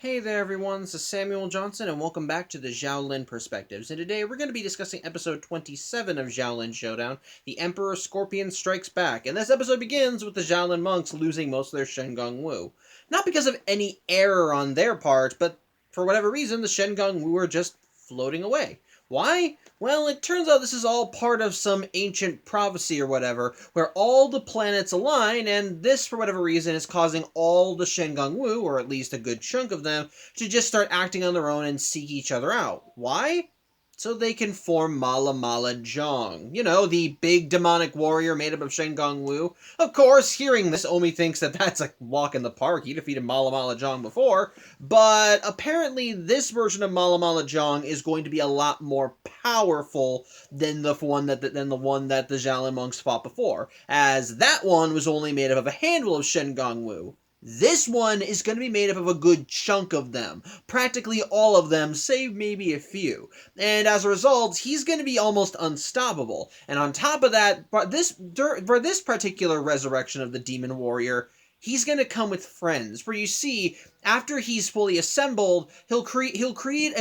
Hey there everyone, this is Samuel Johnson and welcome back to the Xiaolin Perspectives. And today we're going to be discussing episode 27 of Xiaolin Showdown, The Emperor Scorpion Strikes Back. And this episode begins with the Xiaolin monks losing most of their Shengong Wu. Not because of any error on their part, but for whatever reason the Shengong Wu are just floating away. Why? Well, it turns out this is all part of some ancient prophecy or whatever, where all the planets align, and this, for whatever reason, is causing all the Shengong Wu, or at least a good chunk of them, to just start acting on their own and seek each other out. Why? So they can form Mala Jong. You know, the big demonic warrior made up of Shengong Wu. Of course, hearing this, Omi thinks that that's a walk in the park. He defeated Mala Jong before. But apparently, this version of Mala Jong is going to be a lot more powerful than the one that the Xiaolin monks fought before, as that one was only made up of a handful of Shengong Wu. This one is going to be made up of a good chunk of them. Practically all of them, save maybe a few. And as a result, he's going to be almost unstoppable. And on top of that, for this particular resurrection of the Demon Warrior, he's going to come with friends. For you see, after he's fully assembled, he'll create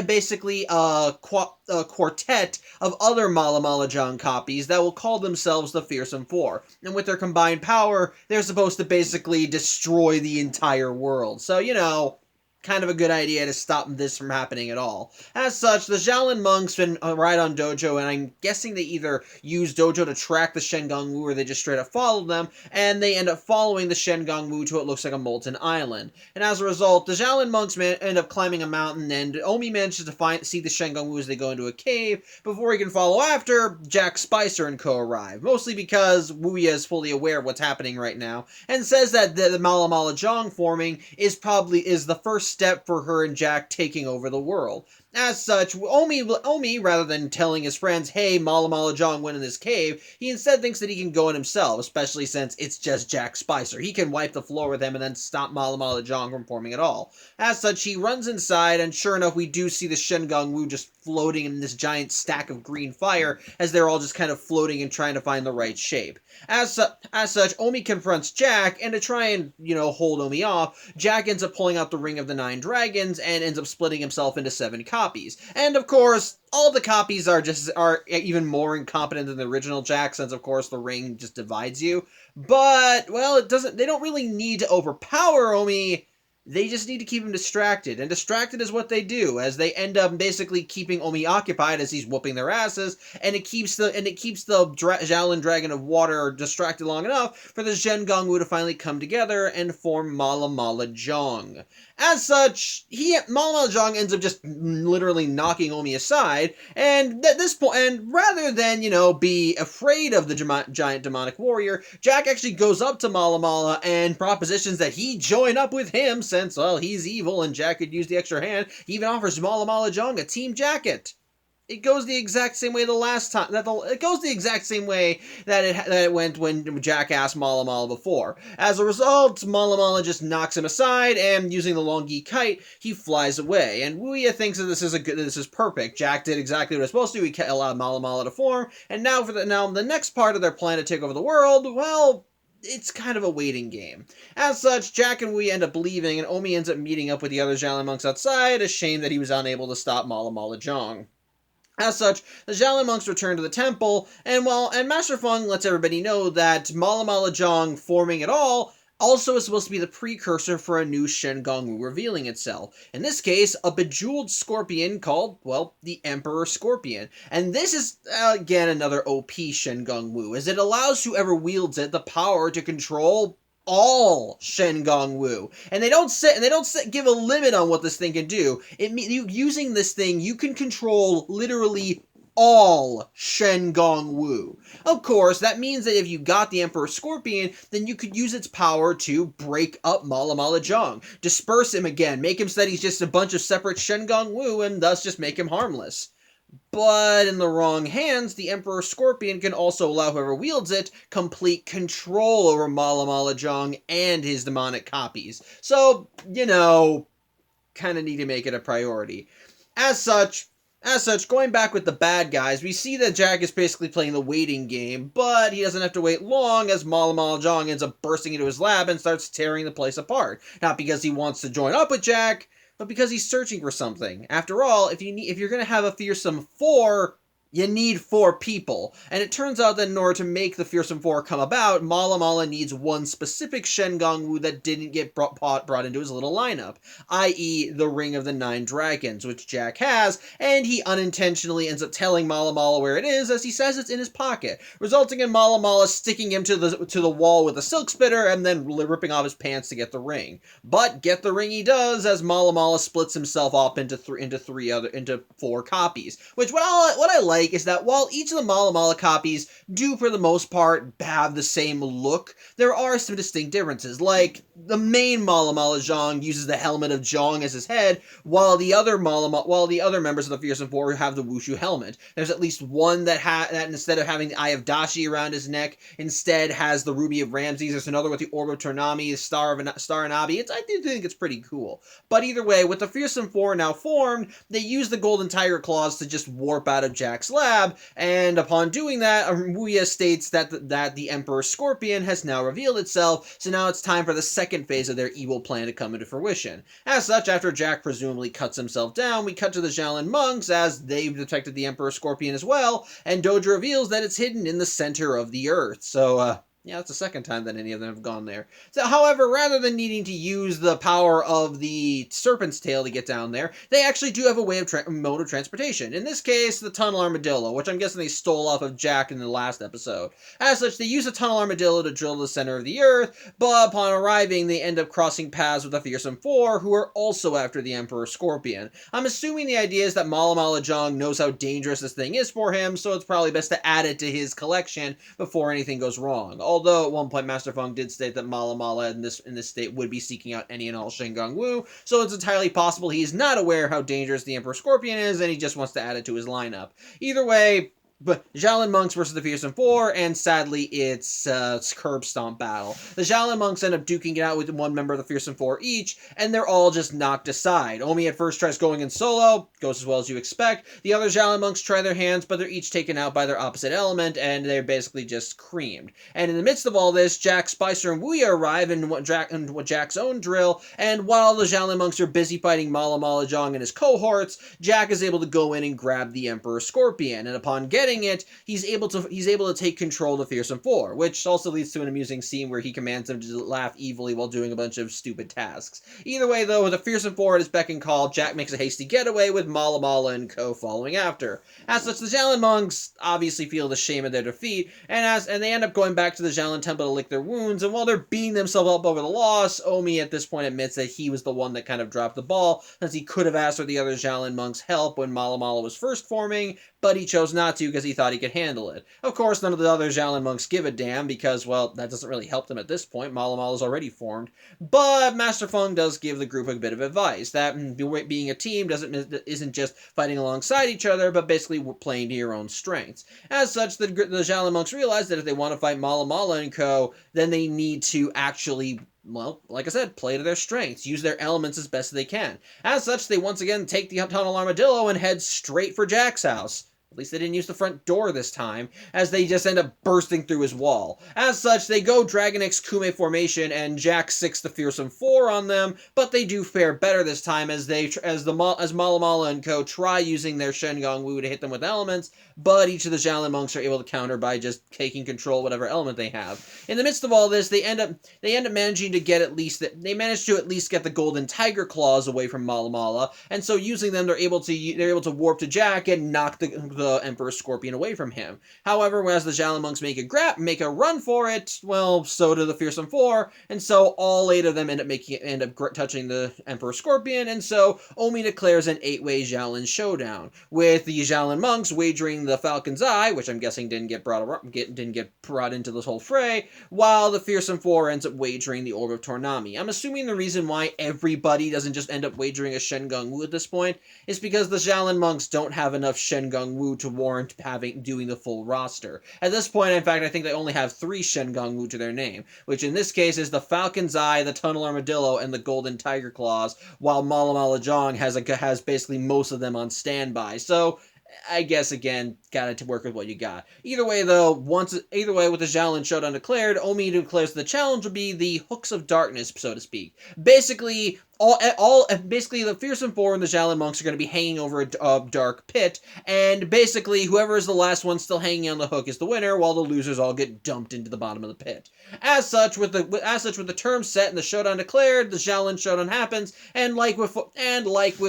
basically a quartet of other Mala Jong copies that will call themselves the Fearsome Four. And with their combined power, they're supposed to basically destroy the entire world. So, you know, kind of a good idea to stop this from happening at all. As such, the Xiaolin monks been right on Dojo, and I'm guessing they either use Dojo to track the Shengong Wu or they just straight up follow them, and they end up following the Shengong Wu to what looks like a molten island. And as a result, the Xiaolin monks end up climbing a mountain, and Omi manages to see the Shengong Wu as they go into a cave. Before he can follow after, Jack Spicer and co arrive, mostly because Wuya is fully aware of what's happening right now, and says that the Mala Jong forming is the first step for her and Jack taking over the world. As such, Omi, rather than telling his friends, hey, Mala Jong went in this cave, he instead thinks that he can go in himself, especially since it's just Jack Spicer. He can wipe the floor with him and then stop Mala Jong from forming at all. As such, he runs inside, and sure enough, we do see the Shengong Wu just floating in this giant stack of green fire, as they're all just kind of floating and trying to find the right shape. As such, Omi confronts Jack, and to try and, hold Omi off, Jack ends up pulling out the Ring of the Nine Dragons and ends up splitting himself into 7 copies. And of course, all the copies are even more incompetent than the original Jack, since of course the ring just divides you. But, well, they don't really need to overpower Omi. They just need to keep him distracted, and distracted is what they do, as they end up basically keeping Omi occupied as he's whooping their asses, and it keeps the Xiaolin Dragon of Water distracted long enough for the Shengong Wu to finally come together and form Mala Jong. As such, Mala Jong ends up just literally knocking Omi aside, and at this point, and rather than, be afraid of the giant demonic warrior, Jack actually goes up to Mala and propositions that he join up with him, since, well, he's evil and Jack could use the extra hand. He even offers Mala Jong a team jacket. It goes the exact same way it goes the exact same way that it went when Jack asked Mala before. As a result, Mala just knocks him aside, and using the Longi kite, he flies away. And Wuya thinks that this is perfect. Jack did exactly what he was supposed to do. He allowed Mala to form, and now the next part of their plan to take over the world, well, it's kind of a waiting game. As such, Jack and we end up leaving, and Omi ends up meeting up with the other Xiaolin monks outside, a shame that he was unable to stop Mala Jong. As such, the Xiaolin monks return to the temple, and Master Feng lets everybody know that Mala Jong forming at all also is supposed to be the precursor for a new Shengong Wu revealing itself. In this case, a bejeweled scorpion called, well, the Emperor Scorpion. And this is, again, another OP Shengong Wu, as it allows whoever wields it the power to control all Shengong Wu. And they don't give a limit on what this thing can do. Using this thing, you can control literally all Shengong Wu. Of course, that means that if you got the Emperor Scorpion, then you could use its power to break up Mala Jong, disperse him again, make him so that he's just a bunch of separate Shengong Wu, and thus just make him harmless. But in the wrong hands, the Emperor Scorpion can also allow whoever wields it complete control over Mala Jong and his demonic copies. So, kind of need to make it a priority. As such, going back with the bad guys, we see that Jack is basically playing the waiting game, but he doesn't have to wait long as Mala Jong ends up bursting into his lab and starts tearing the place apart. Not because he wants to join up with Jack, but because he's searching for something. After all, if you're going to have a fearsome four, you need 4 people. And it turns out that in order to make the Fearsome Four come about, Mala Mala needs one specific Shen Wu that didn't get brought into his little lineup, i.e. the Ring of the 9 Dragons, which Jack has, and he unintentionally ends up telling Mala Mala where it is, as he says it's in his pocket, resulting in Mala Mala sticking him to the wall with a silk spitter and then ripping off his pants to get the ring. But get the ring he does, as Mala Mala splits himself up into 4 copies, which what I like is that while each of the Mala Mala copies do for the most part have the same look, there are some distinct differences. Like the main Mala Jong uses the helmet of Jong as his head, while the other members of the Fearsome Four have the Wushu helmet. There's at least one that instead of having the Eye of Dashi around his neck, instead has the Ruby of Ramses. There's another with the Orb of Tournami, the Star and Abi. I do think it's pretty cool. But either way, with the Fearsome Four now formed, they use the Golden Tiger Claws to just warp out of Jack's lab, and upon doing that, Wuya states that the Emperor Scorpion has now revealed itself, so now it's time for the second phase of their evil plan to come into fruition. As such, after Jack presumably cuts himself down, we cut to the Xiaolin monks as they've detected the Emperor Scorpion as well, and Doja reveals that it's hidden in the center of the earth. So, yeah, that's the second time that any of them have gone there. So, however, rather than needing to use the power of the serpent's tail to get down there, they actually do have a way of mode of transportation. In this case, the tunnel armadillo, which I'm guessing they stole off of Jack in the last episode. As such, they use the tunnel armadillo to drill the center of the earth, but upon arriving, they end up crossing paths with the Fearsome Four, who are also after the Emperor Scorpion. I'm assuming the idea is that Mala Jong knows how dangerous this thing is for him, so it's probably best to add it to his collection before anything goes wrong. Although at one point Master Feng did state that Mala in this state would be seeking out any and all Shen Wu, so it's entirely possible he's not aware how dangerous the Emperor Scorpion is and he just wants to add it to his lineup. Either way, but Xiaolin monks versus the Fearsome Four, and sadly, it's curb stomp battle. The Xiaolin monks end up duking it out with one member of the Fearsome Four each, and they're all just knocked aside. Omi at first tries going in solo, goes as well as you expect. The other Xiaolin monks try their hands, but they're each taken out by their opposite element, and they're basically just creamed. And in the midst of all this, Jack, Spicer, and Wuya arrive in Jack's own drill, and while the Xiaolin monks are busy fighting Mala Jong and his cohorts, Jack is able to go in and grab the Emperor Scorpion, and upon getting it, he's able to take control of the Fearsome Four, which also leads to an amusing scene where he commands them to laugh evilly while doing a bunch of stupid tasks. Either way, though, with the Fearsome Four at his beck and call, Jack makes a hasty getaway with Mala and co following after. As such, the Xiaolin monks obviously feel the shame of their defeat, and they end up going back to the Xiaolin temple to lick their wounds, and while they're beating themselves up over the loss, Omi at this point admits that he was the one that kind of dropped the ball, since he could have asked for the other Xiaolin monks' help when Mala was first forming, but he chose not to because he thought he could handle it. Of course, none of the other Xiaolin monks give a damn because, well, that doesn't really help them at this point. Mala is already formed. But Master Feng does give the group a bit of advice that being a team isn't just fighting alongside each other, but basically playing to your own strengths. As such, the Xiaolin monks realize that if they want to fight Mala and co, then they need to actually, well, like I said, play to their strengths, use their elements as best they can. As such, they once again take the tunnel armadillo and head straight for Jack's house. At least they didn't use the front door this time, as they just end up bursting through his wall. As such, they go Dragon X Kume formation, and Jack sicks the Fearsome Four on them, but they do fare better this time as Mala and co try using their Shen Wu to hit them with elements, but each of the Xiaolin monks are able to counter by just taking control of whatever element they have. In the midst of all this, they end up managing to get at least get the Golden Tiger Claws away from Mala, and so using them, they're able to warp to Jack and knock the Emperor Scorpion away from him. However, as the Xiaolin monks make a run for it, well, so do the Fearsome Four, and so all 8 of them end up touching the Emperor Scorpion, and so Omi declares an 8-way Xiaolin showdown, with the Xiaolin monks wagering the Falcon's Eye, which I'm guessing didn't get brought into this whole fray, while the Fearsome Four ends up wagering the Orb of Tournami. I'm assuming the reason why everybody doesn't just end up wagering a Shen Wu at this point is because the Xiaolin monks don't have enough Shen Wu to warrant doing the full roster. At this point, in fact, I think they only have 3 Shen Wu to their name, which in this case is the Falcon's Eye, the Tunnel Armadillo, and the Golden Tiger Claws, while Mala Jong has basically most of them on standby. So, I guess, again, gotta work with what you got. Either way, though, with the Xiaolin Showdown declared, Omi declares the challenge will be the Hooks of Darkness, so to speak. Basically, basically the Fearsome Four and the Xiaolin monks are going to be hanging over a dark pit, and basically whoever is the last one still hanging on the hook is the winner, while the losers all get dumped into the bottom of the pit. As such, with the term set and the showdown declared, the Xiaolin Showdown happens, and like with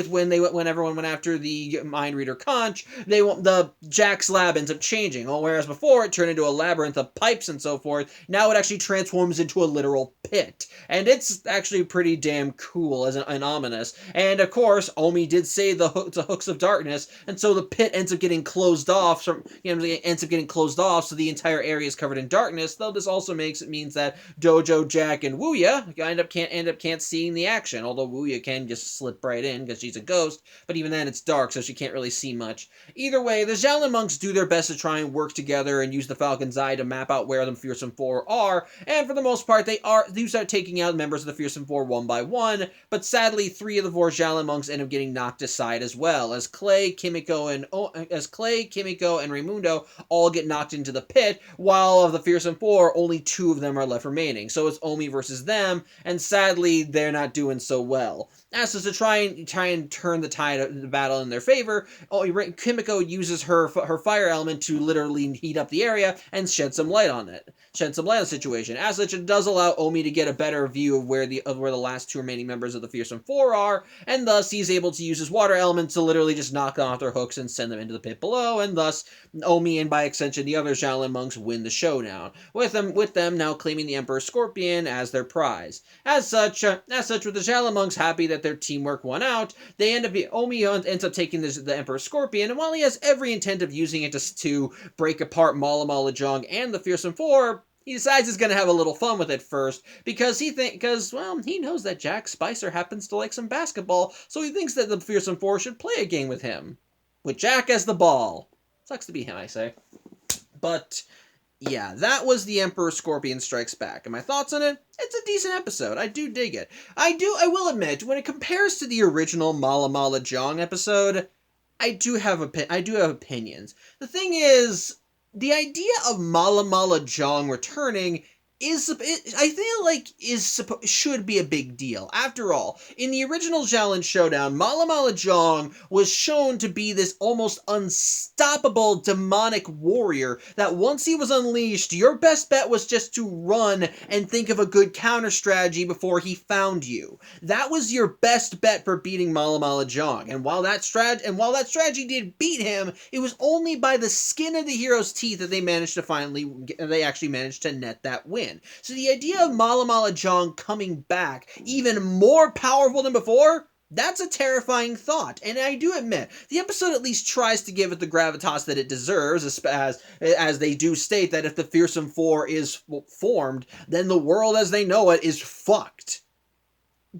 when everyone went after the Mind Reader Conch, the Jack's lab ends up changing. Whereas before it turned into a labyrinth of pipes and so forth, now it actually transforms into a literal pit, and it's actually pretty damn cool and ominous. And of course, Omi did say the hooks of darkness, and so the pit ends up getting closed off. So the entire area is covered in darkness. Though this also means that Dojo, Jack, and Wuya can't see the action. Although Wuya can just slip right in because she's a ghost, but even then it's dark, so she can't really see much. Either way, the Xiaolin monks do their best to try and work together and use the Falcon's Eye to map out where the Fearsome Four are, and for the most part, they start taking out members of the Fearsome Four one by one, but sadly, 3 of the 4 Xiaolin monks end up getting knocked aside as well, as Clay, Kimiko, and Raimundo all get knocked into the pit, while of the Fearsome Four, only 2 of them are left remaining. So it's Omi versus them, and sadly, they're not doing so well. As to try and turn the tide of the battle in their favor, Kimiko uses her fire element to literally heat up the area and shed some light on the situation. As such, it does allow Omi to get a better view of where the last 2 remaining members of the Fearsome Four are, and thus he's able to use his water element to literally just knock them off their hooks and send them into the pit below, and thus Omi and by extension the other Xiaolin monks win the showdown, with them now claiming the Emperor Scorpion as their prize. As such, with the Xiaolin monks happy that their teamwork won out, Omi ends up taking the Emperor Scorpion, and while he has every intent of using it to break apart Mala Jong and the Fearsome Four, he decides he's going to have a little fun with it first, because he knows that Jack Spicer happens to like some basketball, so he thinks that the Fearsome Four should play a game with him. With Jack as the ball. Sucks to be him, I say. But yeah, that was the Emperor Scorpion Strikes Back. And my thoughts on it? It's a decent episode. I do dig it. I will admit, when it compares to the original Mala Jong episode, I do have opinions. The thing is, the idea of Mala Jong returning should be a big deal. After all, in the original Xiaolin Showdown, Mala Jong was shown to be this almost unstoppable demonic warrior that once he was unleashed, your best bet was just to run and think of a good counter strategy before he found you. That was your best bet for beating Mala Jong. And while that strategy did beat him, it was only by the skin of the hero's teeth that they actually managed to net that win. So the idea of Mala Jong coming back even more powerful than before, that's a terrifying thought. And I do admit, the episode at least tries to give it the gravitas that it deserves, as they do state that if the Fearsome Four is formed, then the world as they know it is fucked.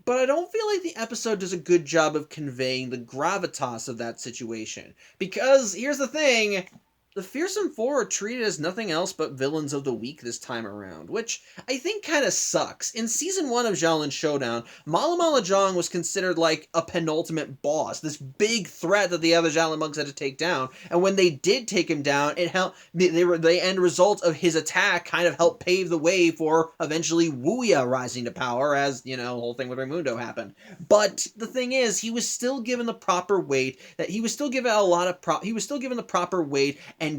But I don't feel like the episode does a good job of conveying the gravitas of that situation. Because, here's the thing, the Fearsome Four are treated as nothing else but villains of the week this time around, which I think kind of sucks. In Season 1 of Xiaolin Showdown, Mala Jong was considered like a penultimate boss, this big threat that the other Xiaolin monks had to take down, and when they did take him down, the end result of his attack kind of helped pave the way for eventually Wuya rising to power, as, the whole thing with Raimundo happened. But the thing is, he was still given the proper weight, he was still given the proper weight and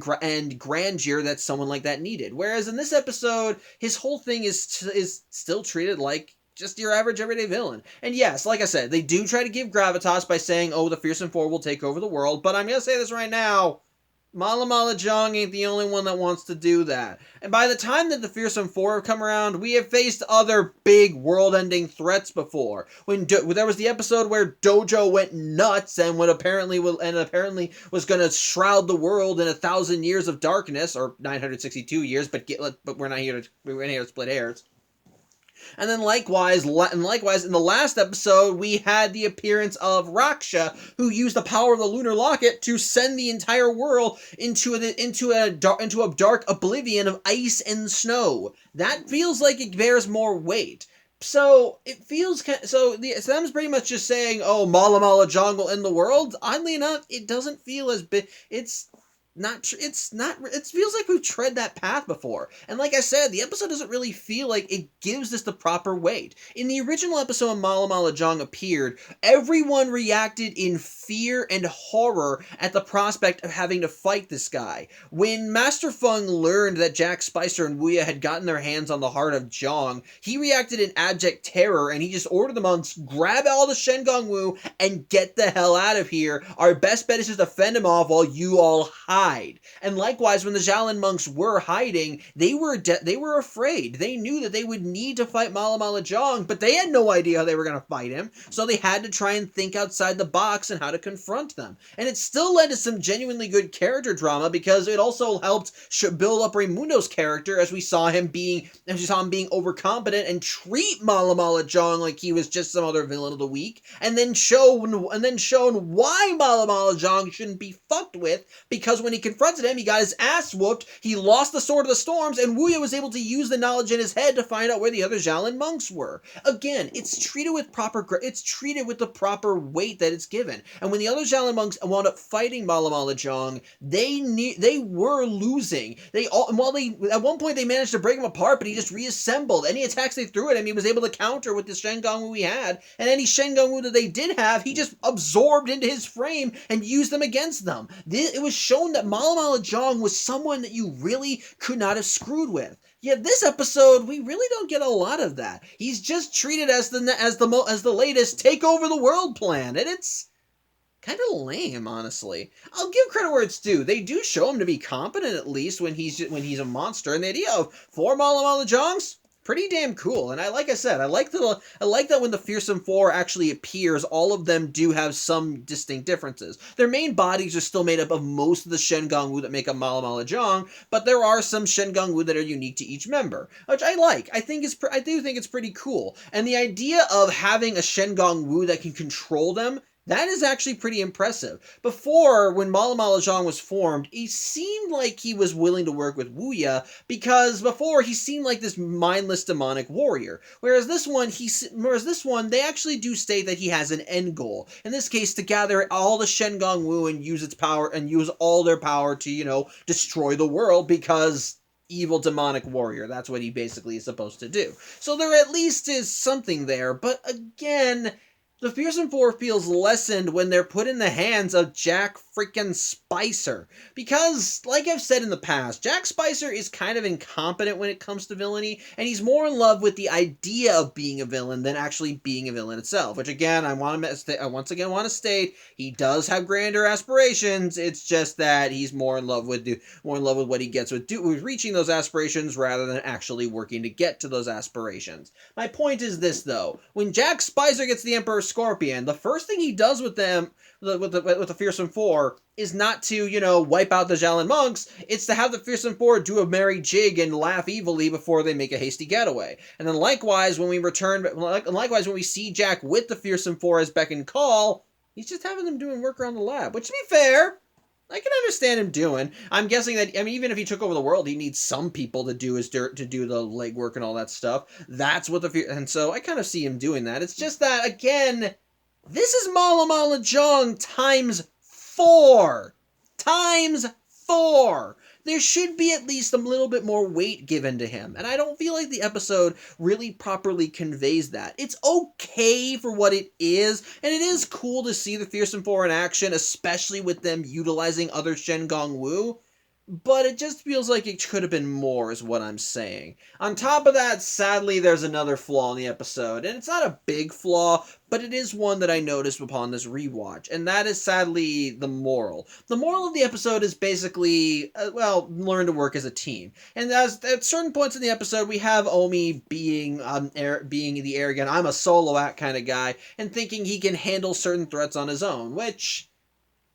grandeur that someone like that needed. Whereas in this episode, his whole thing is still treated like just your average everyday villain. And yes, like I said, they do try to give gravitas by saying, oh, the Fearsome Four will take over the world, but I'm going to say this right now, Mala Jong ain't the only one that wants to do that. And by the time that the Fearsome Four have come around, we have faced other big world-ending threats before. When there was the episode where Dojo went nuts and apparently was going to shroud the world in 1,000 years of darkness, or 962 years, but we're not here to split hairs. And then likewise, in the last episode, we had the appearance of Raksha, who used the power of the Lunar Locket to send the entire world into a dark oblivion of ice and snow. That feels like it bears more weight. So it feels Sam's pretty much just saying, "Oh, Mala Jong will end the world." Oddly enough, it doesn't feel as big. it feels like we've tread that path before. And like I said, the episode doesn't really feel like it gives this the proper weight. In the original episode when Mala Jong appeared, everyone reacted in fear and horror at the prospect of having to fight this guy. When Master Feng learned that Jack Spicer and Wuya had gotten their hands on the heart of Zhang, he reacted in abject terror and he just ordered the monks, grab all the Shen Gong Wu and get the hell out of here. Our best bet is just to fend him off while you all hide. And likewise, when the Xiaolin monks were hiding, they were afraid. They knew that they would need to fight Mala Jong, but they had no idea how they were going to fight him, so they had to try and think outside the box and how to confront them. And it still led to some genuinely good character drama because it also helped build up Raimundo's character as we saw him being overconfident and treat Mala Jong like he was just some other villain of the week, and then shown why Mala Jong shouldn't be fucked with, because when he confronted him, he got his ass whooped, he lost the Sword of the Storms, and Wuya was able to use the knowledge in his head to find out where the other Xiaolin monks were. Again, it's treated with the proper weight that it's given. And when the other Xiaolin monks wound up fighting Mala Jong, they were losing. At one point they managed to break him apart, but he just reassembled. Any attacks they threw at him, he was able to counter with the Shen Gong Wu he had, and any Shen Gong Wu that they did have, he just absorbed into his frame and used them against them. It was shown that Mala Jong was someone that you really could not have screwed with. Yet this episode, we really don't get a lot of that. He's just treated as the latest take over the world plan, and it's kind of lame, honestly. I'll give credit where it's due. They do show him to be competent at least when he's a monster, and the idea of 4 Mala Jongs, pretty damn cool. And like I said, I like that when the Fearsome Four actually appears, all of them do have some distinct differences. Their main bodies are still made up of most of the Shen Gong Wu that make up Mala Jong, but there are some Shen Gong Wu that are unique to each member, which I like. I do think it's pretty cool. And the idea of having a Shen Gong Wu that can control them, that is actually pretty impressive. Before, when Mala Jong was formed, he seemed like he was willing to work with Wuya, because before he seemed like this mindless demonic warrior. Whereas this one, they actually do state that he has an end goal. In this case, to gather all the Shen Gong Wu and use all their power to, destroy the world, because evil demonic warrior. That's what he basically is supposed to do. So there at least is something there, but again, the Fearsome Four feels lessened when they're put in the hands of Jack freaking Spicer. Because, like I've said in the past, Jack Spicer is kind of incompetent when it comes to villainy, and he's more in love with the idea of being a villain than actually being a villain itself. Which again, I once again want to state, he does have grander aspirations. It's just that he's more in love with what he gets with reaching those aspirations rather than actually working to get to those aspirations. My point is this, though: when Jack Spicer gets the Emperor Scorpion, the first thing he does with the Fearsome Four is not to, wipe out the Xiaolin monks. It's to have the Fearsome Four do a merry jig and laugh evilly before they make a hasty getaway. And then likewise, when we see Jack with the Fearsome Four as beck and call, he's just having them doing work around the lab. Which, to be fair, I can understand him doing. I'm guessing that, even if he took over the world, he needs some people to do the legwork and all that stuff. That's what and so I kind of see him doing that. It's just that, again, this is Mala Jong times 4. Times 4. There should be at least a little bit more weight given to him, and I don't feel like the episode really properly conveys that. It's okay for what it is, and it is cool to see the Fearsome Four in action, especially with them utilizing other Shen Gong Wu, but it just feels like it could have been more, is what I'm saying. On top of that, sadly, there's another flaw in the episode, and it's not a big flaw, but it is one that I noticed upon this rewatch, and that is sadly the moral. The moral of the episode is basically, learn to work as a team. And at certain points in the episode, we have Omi being the arrogant, I'm a solo act kind of guy, and thinking he can handle certain threats on his own, which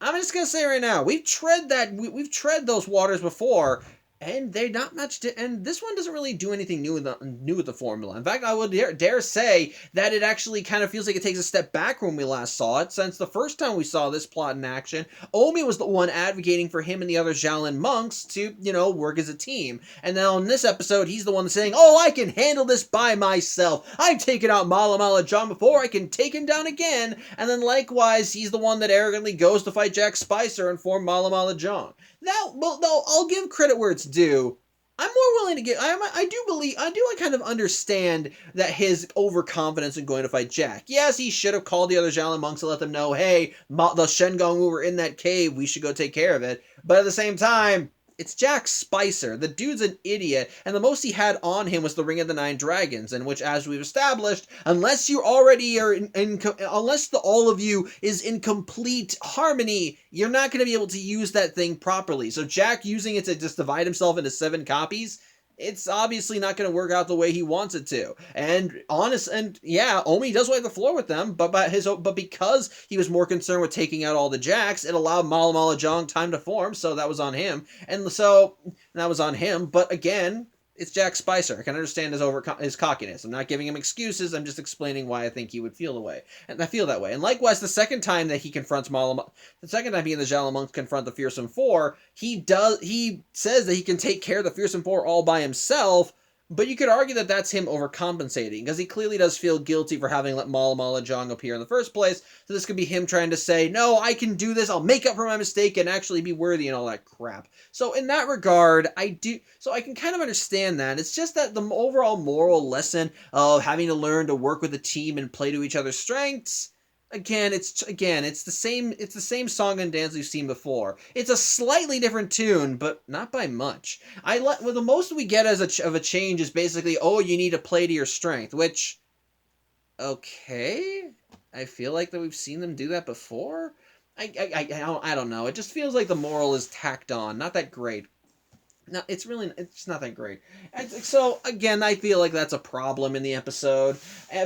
I'm just gonna say right now, we've tread those waters before, and they're not much. And this one doesn't really do anything new with the formula. In fact, I would dare say that it actually kind of feels like it takes a step back from when we last saw it. Since the first time we saw this plot in action, Omi was the one advocating for him and the other Xiaolin monks to, work as a team. And now in this episode, he's the one saying, "Oh, I can handle this by myself. I've taken out Mala Jong before. I can take him down again." And then likewise, he's the one that arrogantly goes to fight Jack Spicer and form Mala Jong. That, well, no, I'll give credit where it's due. I'm more willing to give. I kind of understand that his overconfidence in going to fight Jack. Yes, he should have called the other Xiaolin monks to let them know, hey, the Shengong Wu were in that cave. We should go take care of it. But at the same time, it's Jack Spicer. The dude's an idiot, and the most he had on him was the Ring of the Nine Dragons, in which, as we've established, unless you already are unless all of you is in complete harmony, you're not going to be able to use that thing properly. So Jack using it to just divide himself into 7 copies, it's obviously not going to work out the way he wants it to. Yeah, Omi does wipe the floor with them, but because he was more concerned with taking out all the Jacks, it allowed Mala Jong time to form, so that was on him. But again, it's Jack Spicer. I can understand his cockiness. I'm not giving him excuses. I'm just explaining why I think he would feel the way. And I feel that way. And likewise, the second time that he confronts the second time he and the Xiaolin monks confront the Fearsome Four, he says that he can take care of the Fearsome Four all by himself. But you could argue that that's him overcompensating, because he clearly does feel guilty for having let Mala Jong appear in the first place. So this could be him trying to say, no, I can do this, I'll make up for my mistake and actually be worthy and all that crap. So in that regard, I can kind of understand that. It's just that the overall moral lesson of having to learn to work with a team and play to each other's strengths, it's the same song and dance we've seen before. It's a slightly different tune, but not by much. The most we get of a change is basically, oh, you need to play to your strength, which, okay, I feel like that we've seen them do that before. I don't know. It just feels like the moral is tacked on, not that great. No, it's not that great. So, again, I feel like that's a problem in the episode.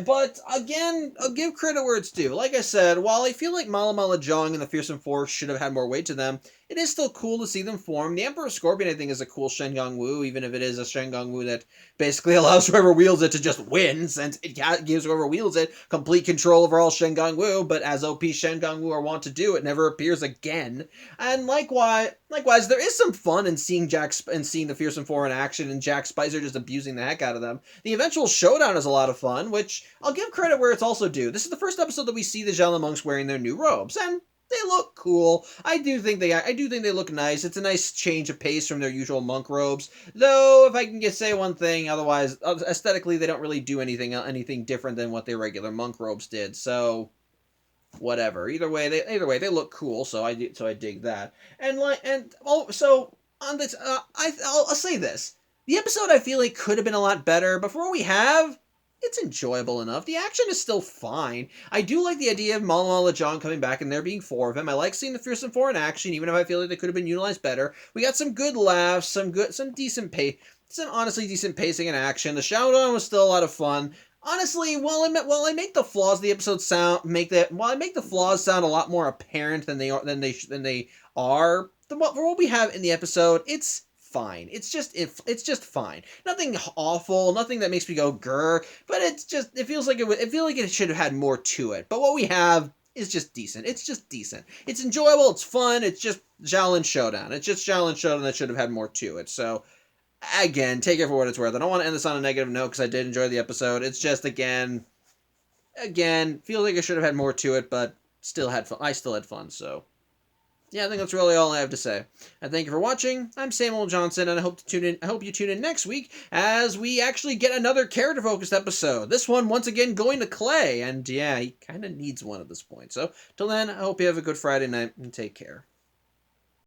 But, again, I'll give credit where it's due. Like I said, while I feel like Mala Jong and the Fearsome Four should have had more weight to them, it is still cool to see them form. The Emperor Scorpion, I think, is a cool Shengong Wu, even if it is a Shengong Wu that basically allows whoever wields it to just win, since it gives whoever wields it complete control over all Shengong Wu, but as OP Shengong Wu are wont to do, it never appears again. And likewise, there is some fun in seeing the Fearsome Four in action and Jack Spicer just abusing the heck out of them. The eventual showdown is a lot of fun, which I'll give credit where it's also due. This is the first episode that we see the Xiaolin monks wearing their new robes, and they look cool. I do think they look nice. It's a nice change of pace from their usual monk robes. Though, if I can just say one thing, otherwise, aesthetically, they don't really do anything different than what their regular monk robes did. So, whatever. Either way, they look cool. So I dig that. So on this, I'll say this: the episode I feel like could have been a lot better. But for what we have, it's enjoyable enough. The action is still fine. I do like the idea of Mala Jong coming back and there being 4 of them. I like seeing the Fearsome Four in action, even if I feel like they could have been utilized better. We got some good laughs, some honestly decent pacing and action. The showdown was still a lot of fun. Honestly, while I make the flaws of the episode sound a lot more apparent than they are, for what we have in the episode, it's fine. It's just fine. Nothing awful, nothing that makes me go grr, but it feels like it should have had more to it. But what we have is just decent. It's just decent. It's enjoyable, it's fun, it's just Xiaolin Showdown. It's just Xiaolin Showdown that should have had more to it. So, again, take it for what it's worth. I don't want to end this on a negative note because I did enjoy the episode. It's just, again, feels like I should have had more to it, but still had fun. I still had fun, so yeah, I think that's really all I have to say. And thank you for watching. I'm Samuel Johnson, and I hope you tune in next week as we actually get another character-focused episode. This one, once again, going to Clay, and yeah, he kind of needs one at this point. So, till then, I hope you have a good Friday night, and take care.